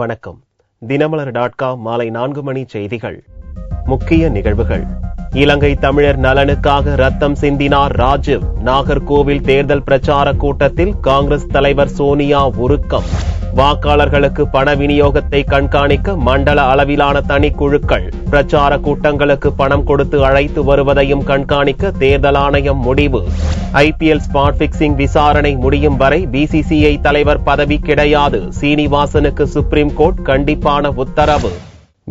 வணக்கம். தினமலர்.com மாலை 4 மணி செய்திகள். முக்கிய நிகழ்வுகள். இலங்கை தமிழர் நலனுக்காக ரத்தம் சிந்தினார் ராஜீவ். நாகர்கோவில் தேர்தல் பிரச்சார கூட்டத்தில் காங்கிரஸ் தலைவர் சோனியா உருக்கம். வாக்காளர்களுக்கு பண விநியோகத்தை கண்காணிக்க மண்டல அளவிலான தனிக்குழுக்கள். பிரச்சார கூட்டங்களுக்கு பணம் கொடுத்து அழைத்து வருவதையும் கண்காணிக்க தேர்தல் ஆணையம் முடிவு. ஐபிஎல் ஸ்பாட் பிக்சிங் விசாரணை முடியும் வரை பிசிசிஐ தலைவர் பதவி கிடையாது. சீனிவாசனுக்கு சுப்ரீம் கோர்ட் கண்டிப்பான உத்தரவு.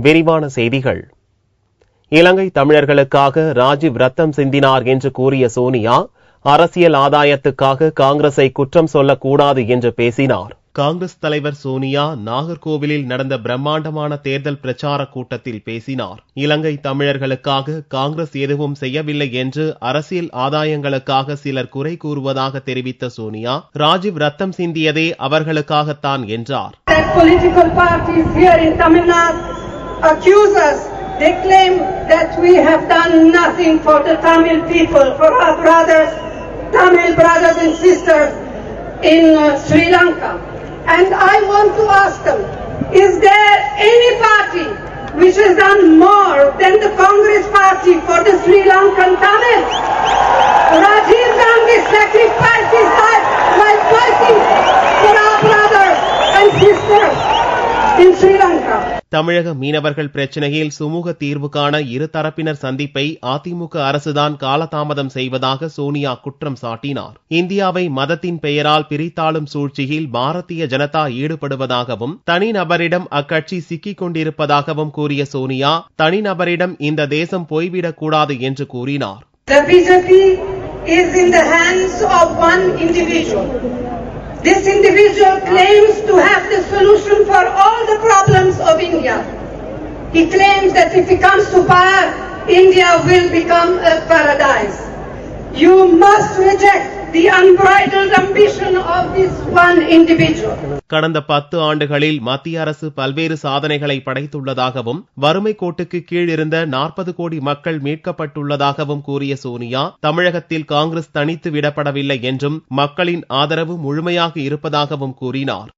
விரிவான செய்திகள். இலங்கை தமிழர்களுக்காக ராஜீவ் ரத்தம் சிந்தினார் என்று கூறிய சோனியா, அரசியல் ஆதாயத்துக்காக காங்கிரஸை குற்றம் சொல்லக்கூடாது என்று பேசினார். காங்கிரஸ் தலைவர் சோனியா நாகர்கோவிலில் நடந்த பிரம்மாண்டமான தேர்தல் பிரச்சார கூட்டத்தில் பேசினார். இலங்கை தமிழர்களுக்காக காங்கிரஸ் எதுவும் செய்யவில்லை என்று அரசியல் ஆதாயங்களுக்காக சிலர் குறை கூறுவதாக தெரிவித்த சோனியா, ராஜீவ் ரத்தம் சிந்தியதே அவர்களுக்காகத்தான் என்றார். They claim that we have done nothing for the Tamil people, for our brothers, Tamil brothers and sisters in Sri Lanka. And I want to ask them, is there any party which has done more than the Congress party for the Sri Lankan Tamils? Rajiv Gandhi sacrificed his life while fighting for our brothers and sisters in Sri Lanka. தமிழக மீனவர்கள் பிரச்சினையில் சுமூக தீர்வு காண இருதரப்பினர் சந்திப்பை அதிமுக அரசுதான் காலதாமதம் செய்வதாக சோனியா குற்றம் சாட்டினார். இந்தியாவை மதத்தின் பெயரால் பிரித்தாளும் சூழ்ச்சியில் பாரதிய ஜனதா ஈடுபடுவதாகவும் தனிநபரிடம் அக்கட்சி சிக்கிக் கொண்டிருப்பதாகவும் கூறிய சோனியா, தனிநபரிடம் இந்த தேசம் போய்விடக்கூடாது என்று கூறினார். The BJP is in the hands of one individual. This individual claims to have the solution for all the problems of India. He claims that if he comes to power, India will become a paradise. You must reject the unbridled ambition of this one individual. கடந்த 10 ஆண்டுகளில் மத்திய அரசு பல்வேறு சாதனைகளை படைத்துள்ளதாகவும் வறுமை கோட்டுக்கு கீழ் இருந்த 40 கோடி மக்கள் மீட்கப்பட்டுள்ளதாகவும் கூறிய சோனியா, தமிழகத்தில் காங்கிரஸ் தனித்து விடப்படவில்லை என்றும் மக்களின் ஆதரவு முழுமையாக இருப்பதாகவும் கூறினார்.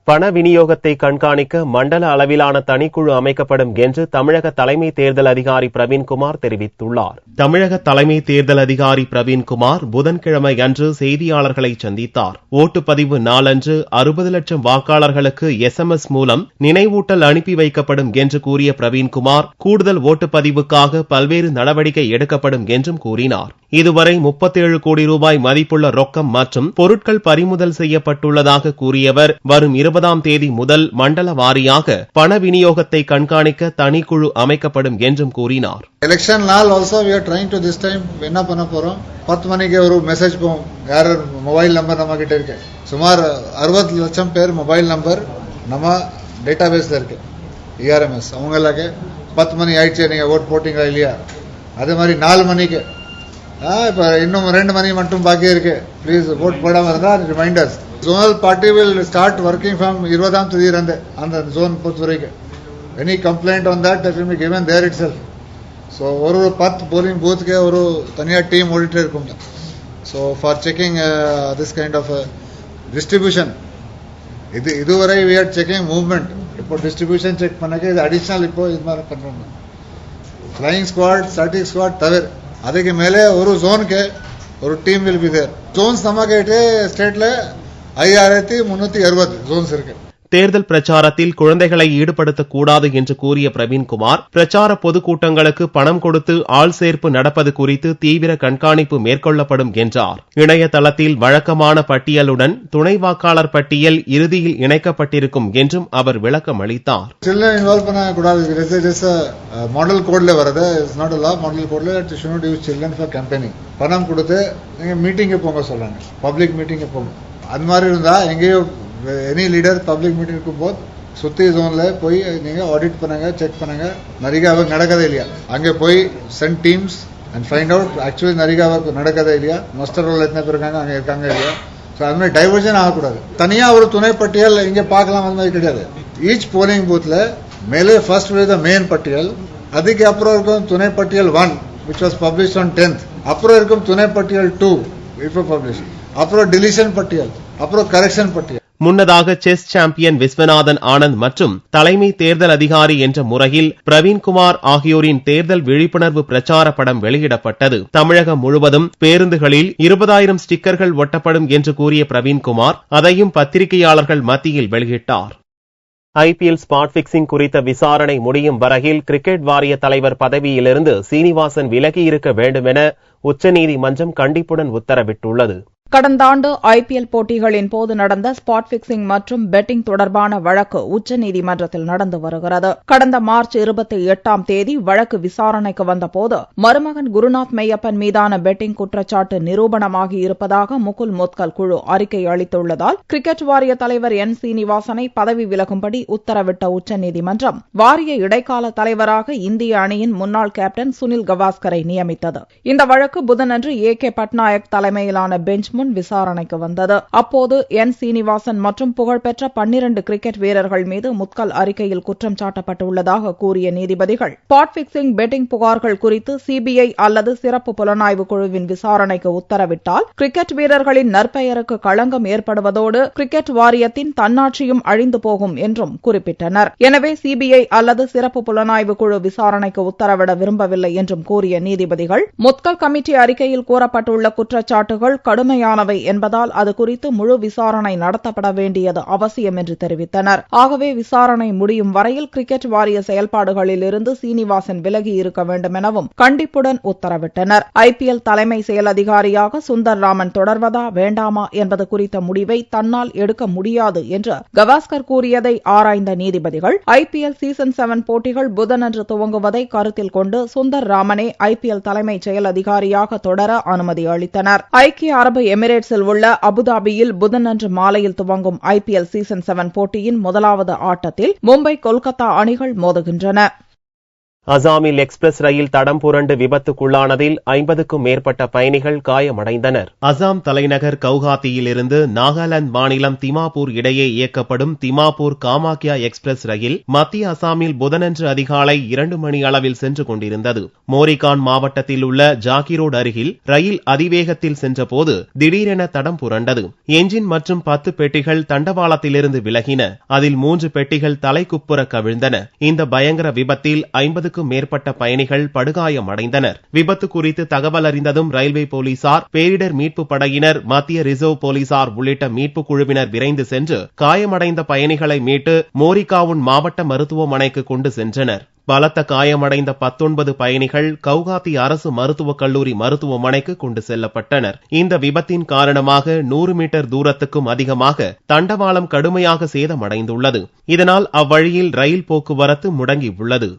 பண விநியோகத்தை கண்காணிக்க மண்டல அளவிலான தனிக்குழு அமைக்கப்படும் என்று தமிழக தலைமை தேர்தல் அதிகாரி பிரவீன்குமார் தெரிவித்துள்ளார். தமிழக தலைமை தேர்தல் அதிகாரி பிரவீன்குமார் புதன்கிழமை அன்று செய்தியாளர்களை சந்தித்தார். ஓட்டுப்பதிவு நாளன்று 60 லட்சம் வாக்காளர்களுக்கு SMS மூலம் நினைவூட்டல் அனுப்பி வைக்கப்படும் என்று கூறிய பிரவீன்குமார், கூடுதல் ஓட்டுப்பதிவுக்காக பல்வேறு நடவடிக்கை எடுக்கப்படும் என்றும் கூறினார். இதுவரை 37 கோடி ரூபாய் மதிப்புள்ள ரொக்கம் மற்றும் பொருட்கள் பறிமுதல் செய்யப்பட்டுள்ளதாக கூறியவர், வரும் 20ஆம் தேதி முதல் மண்டல வாரியாக பண விநியோகத்தை கண்காணிக்க தனிக்குழு அமைக்கப்படும் என்றும் கூறினார். எலெக்ஷன் நாள் also we are trying to this time என்ன பண்ண போறோம், 10 மணிக்கு ஒரு மெசேஜ் போகும், யார் மொபைல் நம்பர் நம்ம கிட்ட இருக்கு. சுமார் 60 லட்சம் பேர் மொபைல் நம்பர் நம்ம டேட்டாபேஸ்ல இருக்கு, ERMS. அவங்களுக்கு 10 மணி ஆயிடுச்சு, நீங்க ஓட் போட்டீங்களா இல்லையா. அதே மாதிரி 4 மணிக்கு இப்ப இன்னும் 2 மணி மட்டும் பாக்கி இருக்கு, பிளீஸ் ஓட் போடாம இருந்தா reminders. Zonal party will start working from 20ஆம் தேதி இருந்து அந்த ஜோன் பொறுத்த வரைக்கும். Any complaint on that will be given there itself. So ஒரு 10 போலிங் பூத்துக்கு ஒரு தனியாக டீம் ஓடிட்டு இருக்கும். So for checking this kind of distribution. இதுவரை we are checking மூவ்மெண்ட். இப்போ டிஸ்ட்ரிபியூஷன் செக் பண்ணக்கு இது அடிஷனல் இப்போ இது மாதிரி பண்றோம். ஃபிளைங் ஸ்குவாட், ஸ்டாட்டிக் ஸ்குவாட் தவிர அதுக்கு மேலே ஒரு ஜோனுக்கு ஒரு team will be there. Zones நம்ம கிட்ட ஸ்டேட்ல 5360 ஜோன்ஸ் இருக்கு. தேர்தல் பிரச்சாரத்தில் குழந்தைகளை ஈடுபடுத்தக்கூடாது என்று கூறிய பிரவீன்குமார், பிரச்சார பொதுக்கூட்டங்களுக்கு பணம் கொடுத்து ஆள் சேர்ப்பு நடப்பது குறித்து தீவிர கண்காணிப்பு மேற்கொள்ளப்படும் என்றார். இணையதளத்தில் வழக்கமான பட்டியலுடன் துணை வாக்காளர் பட்டியல் இறுதியில் இணைக்கப்பட்டிருக்கும் என்றும் அவர் விளக்கம் அளித்தார். சில்ட்ரன் இன்வால்வ் பண்ணக்கூடாது, மாடல் கோட்ல வருது, it's not a law. Model கோட்ல should not use children for campaigning. பணம் கொடுத்து நீங்க மீட்டிங்கு போங்க சொல்றாங்க, பப்ளிக் மீட்டிங்கு போங்க. அது மாதிரி இருந்தா எங்கேயோ எனி லீடர் பப்ளிக் மீட்டிங்க்கு போது சுத்தி ஜோன்ல போய் நீங்க ஆடிட் பண்ணுங்க, செக் பண்ணுங்க, நரிகாவை நடக்கதே இல்லையா. அங்கே போய் send teams and find out actually நரிகாவை நடக்கதே இல்லையா, மஸ்டர் ரோல் எத்தனை பேர் இருக்காங்க, அங்கே இருக்காங்க இல்லையா. ஸோ அது மாதிரி டைவர்ஷன் ஆகக்கூடாது. தனியா ஒரு துணை பட்டியல் இங்கே பார்க்கலாம், அந்த மாதிரி கிடையாது. ஈச் போலிங் பூத்ல மேலே ஃபர்ஸ்ட் த மெயின் பட்டியல், அதுக்கு அப்புறம் இருக்கும் துணை பட்டியல் 1 which was published on 10th. அப்புறம் இருக்கும் துணை பட்டியல் 2 இப்போ பப்ளிஷ், அப்புறம் டிலிஷன் பட்டியல், அப்புறம் கரெக்ஷன் பட்டியல். முன்னதாக செஸ் சாம்பியன் விஸ்வநாதன் ஆனந்த் மற்றும் தலைமை தேர்தல் அதிகாரி என்ற முறையில் பிரவீன்குமார் ஆகியோரின் தேர்தல் விழிப்புணர்வு பிரச்சார படம் வெளியிடப்பட்டது. தமிழகம் முழுவதும் பேருந்துகளில் 20,000 ஸ்டிக்கர்கள் ஒட்டப்படும் என்று கூறிய பிரவீன்குமார் அதையும் பத்திரிகையாளர்கள் மத்தியில் வெளியிட்டார். IPL ஸ்பாட் பிக்சிங் குறித்த விசாரணை முடியும் வரையில் கிரிக்கெட் வாரிய தலைவர் பதவியிலிருந்து சீனிவாசன் விலகியிருக்க வேண்டும் என உச்சநீதிமன்றம் கண்டிப்புடன் உத்தரவிட்டுள்ளது. கடந்த ஆண்டு IPL போட்டிகளின் போது நடந்த ஸ்பாட் பிக்சிங் மற்றும் பெட்டிங் தொடர்பான வழக்கு உச்சநீதிமன்றத்தில் நடந்து வருகிறது. கடந்த மார்ச் 28ஆம் தேதி வழக்கு விசாரணைக்கு வந்தபோது மருமகன் குருநாத் மெய்யப்பன் மீதான பெட்டிங் குற்றச்சாட்டு நிரூபணமாகி இருப்பதாக முகுல் முத்கல் குழு அறிக்கை அளித்துள்ளதால் கிரிக்கெட் வாரிய தலைவர் N. சீனிவாசனை பதவி விலகும்படி உத்தரவிட்ட உச்சநீதிமன்றம் வாரிய இடைக்கால தலைவராக இந்திய அணியின் முன்னாள் கேப்டன் சுனில் கவாஸ்கரை நியமித்தது. இந்த வழக்கு புதனன்று A.K. பட்நாயக் தலைமையிலான பெஞ்ச் முன் விசாரணைக்கு வந்தது. அப்போது N. சீனிவாசன் மற்றும் புகழ்பெற்ற 12 கிரிக்கெட் வீரர்கள் மீது முத்கல் அறிக்கையில் குற்றம் சாட்டப்பட்டுள்ளதாக கூறிய நீதிபதிகள் ஸ்பாட் பிக்சிங் பெட்டிங் புகார்கள் குறித்து CBI அல்லது சிறப்பு புலனாய்வு குழுவின் விசாரணைக்கு உத்தரவிட்டால் கிரிக்கெட் வீரர்களின் நற்பெயருக்கு களங்கம் ஏற்படுவதோடு கிரிக்கெட் வாரியத்தின் தன்னாட்சியும் அழிந்து போகும் என்றும் குறிப்பிட்டனர். எனவே CBI அல்லது சிறப்பு புலனாய்வு குழு விசாரணைக்கு உத்தரவிட விரும்பவில்லை என்றும் கூறிய நீதிபதிகள் முத்கல் கமிட்டி அறிக்கையில் கூறப்பட்டுள்ள குற்றச்சாட்டுகள் கடுமையான என்பதால் அது குறித்து முழு விசாரணை நடத்தப்பட வேண்டியது அவசியம் என்று தெரிவித்தனர். ஆகவே விசாரணை முடியும் வரையில் கிரிக்கெட் வாரிய செயல்பாடுகளில் இருந்து சீனிவாசன் விலகி இருக்க வேண்டும் எனவும் கண்டிப்புடன் உத்தரவிட்டனர். IPL தலைமை செயல் அதிகாரியாக சுந்தர் ராமன் தொடர்வதா வேண்டாமா என்பது குறித்த முடிவை தன்னால் எடுக்க முடியாது என்று கவாஸ்கர் கூறியதை ஆராய்ந்த நீதிபதிகள் IPL சீசன் 7 போட்டிகள் புதனன்று துவங்குவதை கருத்தில் கொண்டு சுந்தர் ராமனே IPL தலைமை செயல் அதிகாரியாக தொடர அனுமதி அளித்தனர். ஐக்கிய அரபு எமிரேட்ஸில் உள்ள அபுதாபியில் புதனன்று மாலையில் துவங்கும் IPL சீசன் 7 போட்டியின் முதலாவது ஆட்டத்தில் மும்பை கொல்கத்தா அணிகள் மோதுகின்றன. அசாமில் எக்ஸ்பிரஸ் ரயில் தடம் புரண்டு விபத்துக்குள்ளானதில் 50க்கும் மேற்பட்ட பயணிகள் காயமடைந்தனர். அசாம் தலைநகர் கவுஹாத்தியிலிருந்து நாகாலாந்து மாநிலம் திமாப்பூர் இடையே இயக்கப்படும் திமாப்பூர் காமாக்யா எக்ஸ்பிரஸ் ரயில் மத்திய அசாமில் புதனன்று அதிகாலை 2 மணி அளவில் சென்று கொண்டிருந்தது. மோரிகான் மாவட்டத்தில் உள்ள ஜாகிரோடு அருகில் ரயில் அதிவேகத்தில் சென்றபோது திடீரென தடம் புரண்டது. என்ஜின் மற்றும் 10 பெட்டிகள் தண்டவாளத்திலிருந்து விலகின. அதில் 3 பெட்டிகள் தலைக்குப்புற கவிழ்ந்தன. இந்த பயங்கர விபத்தில் 50க்கும் மேற்பட்ட பயணிகள் படுகாயமடைந்தனர். விபத்து குறித்து தகவல் அறிந்ததும் ரயில்வே போலீசார், பேரிடர் மீட்பு படையினர், மத்திய ரிசர்வ் போலீசார் உள்ளிட்ட மீட்பு குழுவினர் விரைந்து சென்று காயமடைந்த பயணிகளை மீட்டு மோரிகாவுன் மாவட்ட மருத்துவமனைக்கு கொண்டு சென்றனர். பலத்த காயமடைந்த 19 பயணிகள் கவுகாத்தி அரசு மருத்துவக் கல்லூரி மருத்துவமனைக்கு கொண்டு செல்லப்பட்டனர். இந்த விபத்தின் காரணமாக 100 மீட்டர் தூரத்துக்கும் அதிகமாக தண்டவாளம் கடுமையாக சேதமடைந்துள்ளது. இதனால் அவ்வழியில் ரயில் போக்குவரத்து முடங்கியுள்ளது.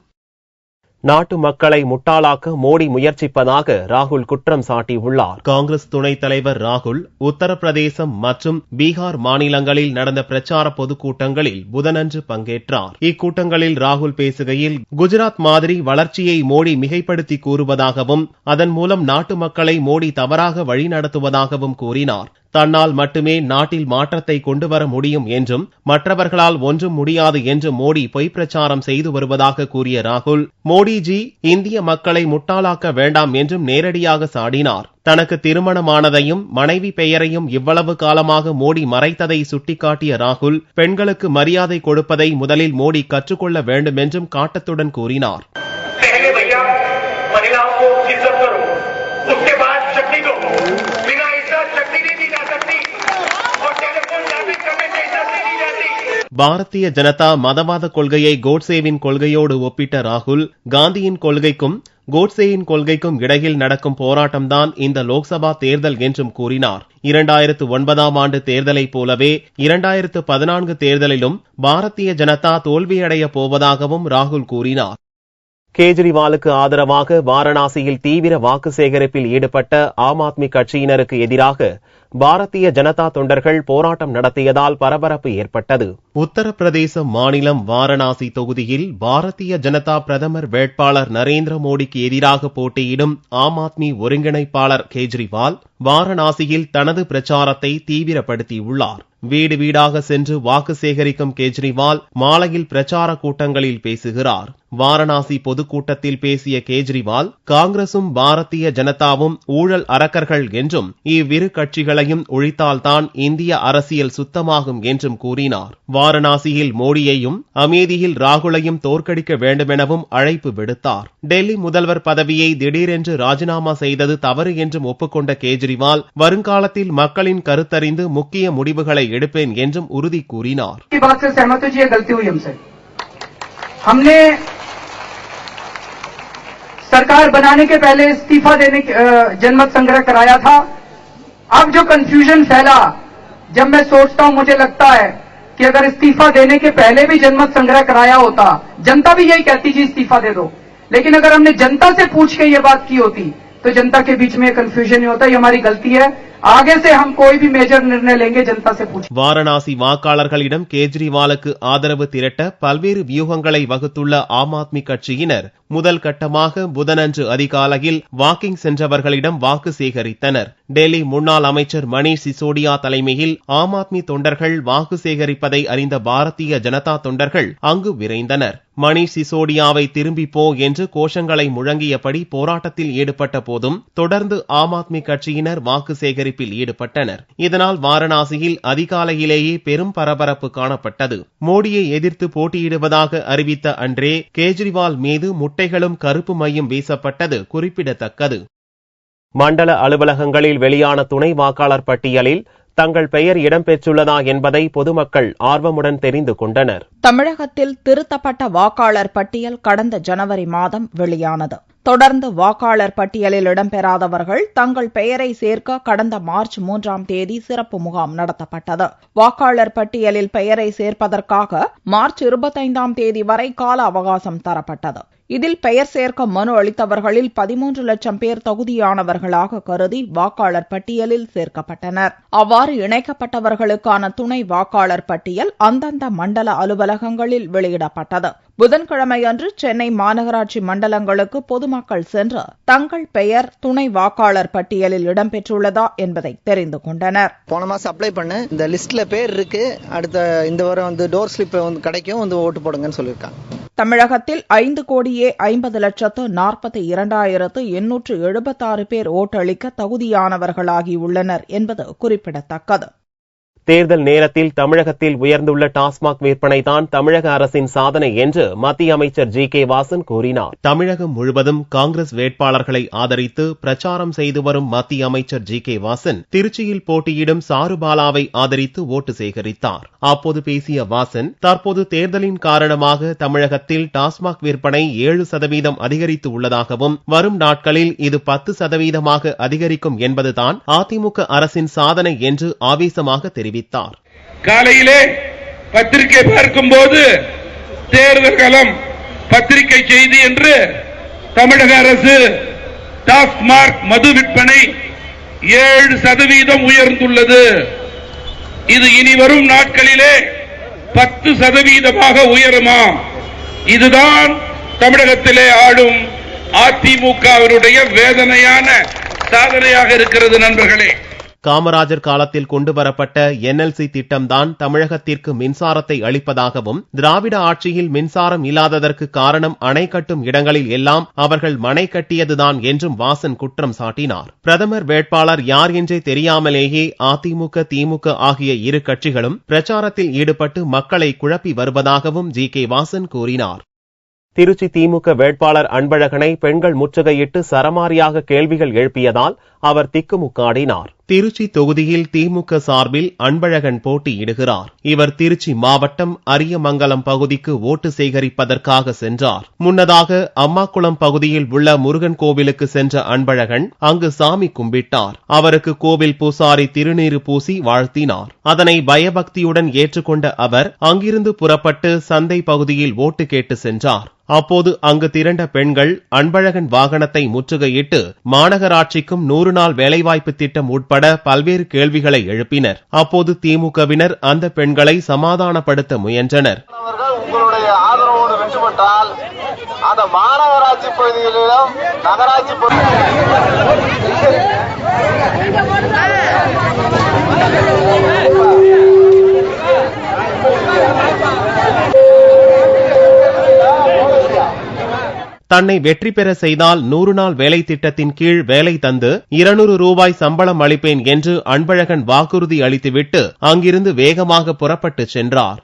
நாட்டு மக்களை முட்டாளாக்க மோடி முயற்சிப்பதாக ராகுல் குற்றம் சாட்டியுள்ளார். காங்கிரஸ் துணைத் தலைவர் ராகுல் உத்தரப்பிரதேசம் மற்றும் பீகார் மாநிலங்களில் நடந்த பிரச்சார பொதுக்கூட்டங்களில் புதனன்று பங்கேற்றார். இக்கூட்டங்களில் ராகுல் பேசுகையில் குஜராத் மாதிரி வளர்ச்சியை மோடி மிகைப்படுத்தி கூறுவதாகவும் அதன் மூலம் நாட்டு மக்களை மோடி தவறாக வழிநடத்துவதாகவும் கூறினார். தன்னால் மட்டுமே நாட்டில் மாற்றத்தை கொண்டுவர முடியும் என்றும் மற்றவர்களால் ஒன்றும் முடியாது என்று மோடி பொய் பிரச்சாரம் செய்து வருவதாக கூறிய ராகுல், மோடிஜி இந்திய மக்களை முட்டாளாக்க வேண்டாம் என்றும் நேரடியாக சாடினார். தனக்கு திருமணமானதையும் மனைவி பெயரையும் இவ்வளவு காலமாக மோடி மறைத்ததை சுட்டிக்காட்டிய ராகுல், பெண்களுக்கு மரியாதை கொடுப்பதை முதலில் மோடி கற்றுக்கொள்ள வேண்டும் என்றும் காட்டத்துடன் கூறினார். பாரதிய ஜனதா மதவாத கொள்கையை கோட்சேவின் கொள்கையோடு ஒப்பிட்ட ராகுல், காந்தியின் கொள்கைக்கும் கோட்சேயின் கொள்கைக்கும் இடையில் நடக்கும் போராட்டம்தான் இந்த லோக்சபா தேர்தல் என்றும் கூறினார். 2009ஆம் ஆண்டு தேர்தலைப் போலவே 2014 தேர்தலிலும் பாரதிய ஜனதா தோல்வியடைய போவதாகவும் ராகுல் கூறினார். கேஜ்ரிவாலுக்கு ஆதரவாக வாரணாசியில் தீவிர வாக்கு சேகரிப்பில் ஈடுபட்ட ஆம் ஆத்மி கட்சியினருக்கு எதிராக பாரதிய ஜனதா தொண்டர்கள் போராட்டம் நடத்தியதால் பரபரப்பு ஏற்பட்டது. உத்தரப்பிரதேச மாநிலம் வாரணாசி தொகுதியில் பாரதிய ஜனதா பிரதமர் வேட்பாளர் நரேந்திர மோடிக்கு எதிராக போட்டியிடும் ஆம் ஆத்மி ஒருங்கிணைப்பாளர் கேஜ்ரிவால் வாரணாசியில் தனது பிரச்சாரத்தை தீவிரப்படுத்தியுள்ளார். வீடு வீடாக சென்று வாக்கு சேகரிக்கும் கேஜ்ரிவால் மாலையில் பிரச்சார கூட்டங்களில் பேசுகிறார். வாரணாசி பொதுக்கூட்டத்தில் பேசிய கேஜ்ரிவால், காங்கிரசும் பாரதிய ஜனதாவும் ஊழல் அரக்கர்கள் என்றும் இவ்விரு கட்சிகளை குற்றங்களையும் ஒழித்தால்தான் இந்திய அரசியல் சுத்தமாகும் என்றும் கூறினார். வாரணாசியில் மோடியையும் அமேதியில் ராகுலையும் தோற்கடிக்க வேண்டுமெனவும் அழைப்பு விடுத்தார். டெல்லி முதல்வர் பதவியை திடீரென்று ராஜினாமா செய்தது தவறு என்றும் ஒப்புக்கொண்ட கேஜ்ரிவால் வருங்காலத்தில் மக்களின் கருத்தறிந்து முக்கிய முடிவுகளை எடுப்பேன் என்றும் உறுதி கூறினார். सरकार बनाने के पहले इस्तीफा देने जनमत संग्रह कराया था. अब जो कंफ्यूजन फैला, जब मैं सोचता हूं मुझे लगता है कि अगर इस्तीफा देने के पहले भी जनमत संग्रह कराया होता, जनता भी यही कहती जी इस्तीफा दे दो, लेकिन अगर हमने जनता से पूछ के ये बात की होती तो जनता के बीच में कंफ्यूजन नहीं होता. ये हमारी गलती है. आगे से हम कोई भी मेजर निर्णय लेंगे जनता से पूछ. வாரணாசி வாக்காளர்களிடம் கேஜ்ரிவாலுக்கு ஆதரவு திரட்ட பல்வேறு வியூகங்களை வகுத்துள்ள ஆம் ஆத்மி கட்சியினர் முதல் கட்டமாக புதனன்று அதிகாலையில் வாக்கிங் சென்றவர்களிடம் வாக்கு சேகரித்தனர். டெல்லி முன்னாள் அமைச்சர் மணீஷ் சிசோடியா தலைமையில் ஆம் ஆத்மி தொண்டர்கள் வாக்கு சேகரிப்பதை அறிந்த பாரதிய ஜனதா தொண்டர்கள் அங்கு விரைந்தனர். மணீஷ் சிசோடியாவை திரும்பி போ என்று கோஷங்களை முழங்கியபடி போராட்டத்தில் ஈடுபட்ட போதும் தொடர்ந்து ஆம் ஆத்மி கட்சியினர் வாக்கு சேகரிப்பில் ஈடுபட்டனர். இதனால் வாரணாசியில் அதிகாலையிலேயே பெரும் பரபரப்பு காணப்பட்டது. மோடியை எதிர்த்து போட்டியிடுவதாக அறிவித்த அன்றே கேஜ்ரிவால் மீது முட்டைகளும் கருப்பு மையும் வீசப்பட்டது குறிப்பிடத்தக்கது. மண்டல அலுவலகங்களில் வெளியான துணை வாக்காளர் பட்டியலில் தங்கள் பெயர் இடம்பெற்றுள்ளதா என்பதை பொதுமக்கள் ஆர்வமுடன் தெரிந்து கொண்டனர். தமிழகத்தில் திருத்தப்பட்ட வாக்காளர் பட்டியல் கடந்த ஜனவரி மாதம் வெளியானது. தொடர்ந்து வாக்காளர் பட்டியலில் இடம்பெறாதவர்கள் தங்கள் பெயரை சேர்க்க கடந்த மார்ச் 3ஆம் தேதி சிறப்பு முகாம் நடத்தப்பட்டது. வாக்காளர் பட்டியலில் பெயரை சேர்ப்பதற்காக மார்ச் 25ஆம் தேதி வரை கால அவகாசம் தரப்பட்டது. இதில் பெயர் சேர்க்க மனு அளித்தவர்களில் 13 லட்சம் பேர் தகுதியானவர்களாக கருதி வாக்காளர் பட்டியலில் சேர்க்கப்பட்டனர். அவ்வாறு இணைக்கப்பட்டவர்களுக்கான துணை வாக்காளர் பட்டியல் அந்தந்த மண்டல அலுவலகங்களில் வெளியிடப்பட்டது. புதன்கிழமையன்று சென்னை மாநகராட்சி மண்டலங்களுக்கு பொதுமக்கள் சென்று தங்கள் பெயர் துணை வாக்காளர் பட்டியலில் இடம்பெற்றுள்ளதா என்பதை தெரிந்து கொண்டனர். போன மாசம் அப்ளை பண்ண இந்த லிஸ்ட்ல பேர் இருக்கு, அடுத்த இந்த வாரம் டோர் ஸ்லிப் கிடைக்கும், ஓட்டு போடுங்கன்னு சொல்லியிருக்காங்க. தமிழகத்தில் 5,50,42,876 பேர் ஓட்டளிக்க தகுதியானவர்களாகியுள்ளனர் என்பது குறிப்பிடத்தக்கது. தேர்தல் நேரத்தில் தமிழகத்தில் உயர்ந்துள்ள டாஸ்மாக் விற்பனைதான் தமிழக அரசின் சாதனை என்று மத்திய அமைச்சர் ஜி.கே. வாசன் கூறினார். தமிழகம் முழுவதும் காங்கிரஸ் வேட்பாளர்களை ஆதரித்து பிரச்சாரம் செய்து வரும் மத்திய அமைச்சர் ஜி.கே. வாசன் திருச்சியில் போட்டியிடும் சாருபாலாவை ஆதரித்து ஓட்டு சேகரித்தார். அப்போது பேசிய வாசன், தற்போது தேர்தலின் காரணமாக தமிழகத்தில் டாஸ்மாக் விற்பனை 7% அதிகரித்து உள்ளதாகவும் வரும் நாட்களில் இது 10% அதிகரிக்கும் என்பதுதான் அதிமுக அரசின் சாதனை என்று ஆவேசமாக தெரிவித்தார். காலையிலே பத்திரிகை பார்க்கும் போது தேர்தல் களம் பத்திரிகை செய்தி என்று தமிழக அரசு டாஸ்மாக் மது விற்பனை 7% உயர்ந்துள்ளது, இது இனி வரும் நாட்களிலே 10% உயருமா? இதுதான் தமிழகத்திலே ஆளும் அதிமுகவினுடைய வேதனையான சாதனையாக இருக்கிறது. நண்பர்களே, காமராஜர் காலத்தில் கொண்டுவரப்பட்ட என்எல்சி திட்டம்தான் தமிழகத்திற்கு மின்சாரத்தை அளிப்பதாகவும், திராவிட ஆட்சியில் மின்சாரம் இல்லாததற்கு காரணம் அணை கட்டும் இடங்களில் எல்லாம் அவர்கள் மனை கட்டியதுதான் என்றும் வாசன் குற்றம் சாட்டினார். பிரதமர் வேட்பாளர் யார் என்றே தெரியாமலேயே அதிமுக, திமுக ஆகிய இரு கட்சிகளும் பிரச்சாரத்தில் ஈடுபட்டு மக்களை குழப்பி வருவதாகவும் ஜி.கே. வாசன் கூறினார். திருச்சி திமுக வேட்பாளர் அன்பழகனை பெண்கள் முற்றுகையிட்டு சரமாரியாக கேள்விகள் எழுப்பியதால் அவர் திக்குமுக்காடினார். திருச்சி தொகுதியில் திமுக சார்பில் அன்பழகன் போட்டியிடுகிறார். இவர் திருச்சி மாவட்டம் அரியமங்கலம் பகுதிக்கு ஓட்டு சேகரிப்பதற்காக சென்றார். முன்னதாக அம்மாக்குளம் பகுதியில் உள்ள முருகன் கோவிலுக்கு சென்ற அன்பழகன் அங்கு சாமி கும்பிட்டார். அவருக்கு கோவில் பூசாரி திருநீறு பூசி வாழ்த்தினார். அதனை பயபக்தியுடன் ஏற்றுக்கொண்ட அவர் அங்கிருந்து புறப்பட்டு சந்தை பகுதியில் ஓட்டு கேட்டு சென்றார். அப்போது அங்கு திரண்ட பெண்கள் அன்பழகன் வாகனத்தை முற்றுகையிட்டு மாநகராட்சிக்கும் 100 நாள் வேலைவாய்ப்பு திட்டம் உட்பட பல்வேறு கேள்விகளை எழுப்பினர். அப்போது திமுகவினர் அந்த பெண்களை சமாதானப்படுத்த முயன்றனர். உங்களுடைய ஆதரவோடு வெற்றி பெற்றால் அந்த மாநகராட்சி பகுதிகளிலும் நகராட்சி தன்னை வெற்றி பெற செய்தால் 100 நாள் வேலை திட்டத்தின் கீழ் வேலை தந்து 200 ரூபாய் சம்பளம் அளிப்பேன் என்று அன்பழகன் வாக்குறுதி அளித்துவிட்டு அங்கிருந்து வேகமாக புறப்பட்டு சென்றார்.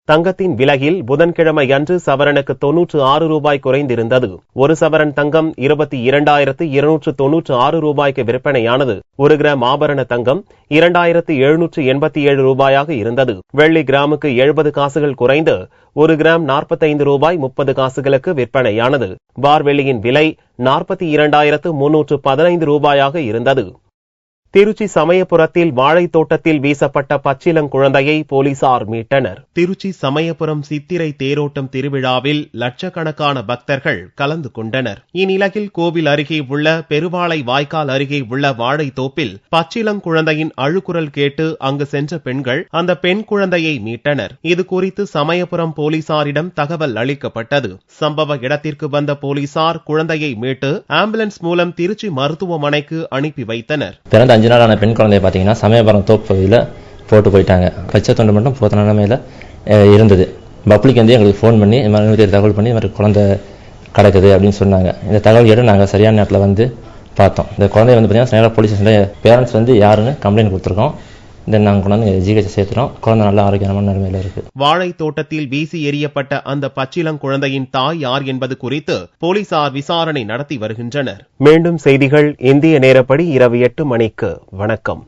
தங்கத்தின் விலையில் புதன்கிழமை அன்று சவரனுக்கு 96 ரூபாய் குறைந்திருந்தது. ஒரு சவரன் தங்கம் 22,296 ரூபாய்க்கு விற்பனையானது. 1 கிராம் ஆபரண தங்கம் 2,787 ரூபாயாக இருந்தது. வெள்ளி கிராமுக்கு 70 காசுகள் குறைந்து 1 கிராம் 45 ரூபாய் 30 காசுகளுக்கு விற்பனையானது. பார் வெள்ளியின் விலை 42,315 ரூபாயாக இருந்தது. திருச்சி சமயபுரத்தில் வாழைத் தோட்டத்தில் வீசப்பட்ட பச்சிளங்குழந்தையை போலீசார் மீட்டனர். திருச்சி சமயபுரம் சித்திரை தேரோட்டம் திருவிழாவில் லட்சக்கணக்கான பக்தர்கள் கலந்து கொண்டனர். இந்நிலையில் கோவில் அருகே உள்ள பெருவாளை வாய்க்கால் அருகே உள்ள வாழைத் தோப்பில் பச்சிளங்குழந்தையின் அழுகுரல் கேட்டு அங்கு சென்ற பெண்கள் அந்த பெண் குழந்தையை மீட்டனர். இதுகுறித்து சமயபுரம் போலீசாரிடம் தகவல் அளிக்கப்பட்டது. சம்பவ இடத்திற்கு வந்த போலீசார் குழந்தையை மீட்டு ஆம்புலன்ஸ் மூலம் திருச்சி மருத்துவமனைக்கு அனுப்பி வைத்தனர். 5 நாளான பெண் குழந்தைய பார்த்தீங்கன்னா சமயபுரம் தோப்பு பகுதியில் போட்டு போயிட்டாங்க. பச்சை தொண்டு மட்டும் போத்த நிலைமையில் இருந்தது. பப்ளிக் வந்து எங்களுக்கு ஃபோன் பண்ணி இந்த மாதிரி தகவல் பண்ணி இந்த மாதிரி குழந்தை கிடக்குது அப்படின்னு சொன்னாங்க. இந்த தகவல் கேட்டு நாங்கள் சரியான நேரத்தில் வந்து பார்த்தோம். இந்த குழந்தைய வந்து பார்த்தீங்கன்னா நேராக போலீஸ் ஸ்டேஷனில் பேரண்ட்ஸ் வந்து யாருன்னு கம்ப்ளைண்ட் கொடுத்துருக்கோம். தென் நாங்கள் கொண்டாந்து ஜிஹெச் சேர்த்துறோம். குழந்தை நல்ல ஆரோக்கியமான நிலைமையில இருக்கு. வாழை தோட்டத்தில் வீசி எறியப்பட்ட அந்த பச்சிளங்குழந்தையின் தாய் யார் என்பது குறித்து போலீசார் விசாரணை நடத்தி வருகின்றனர். மீண்டும் செய்திகள் இந்திய நேரப்படி இரவு 8 மணிக்கு. வணக்கம்.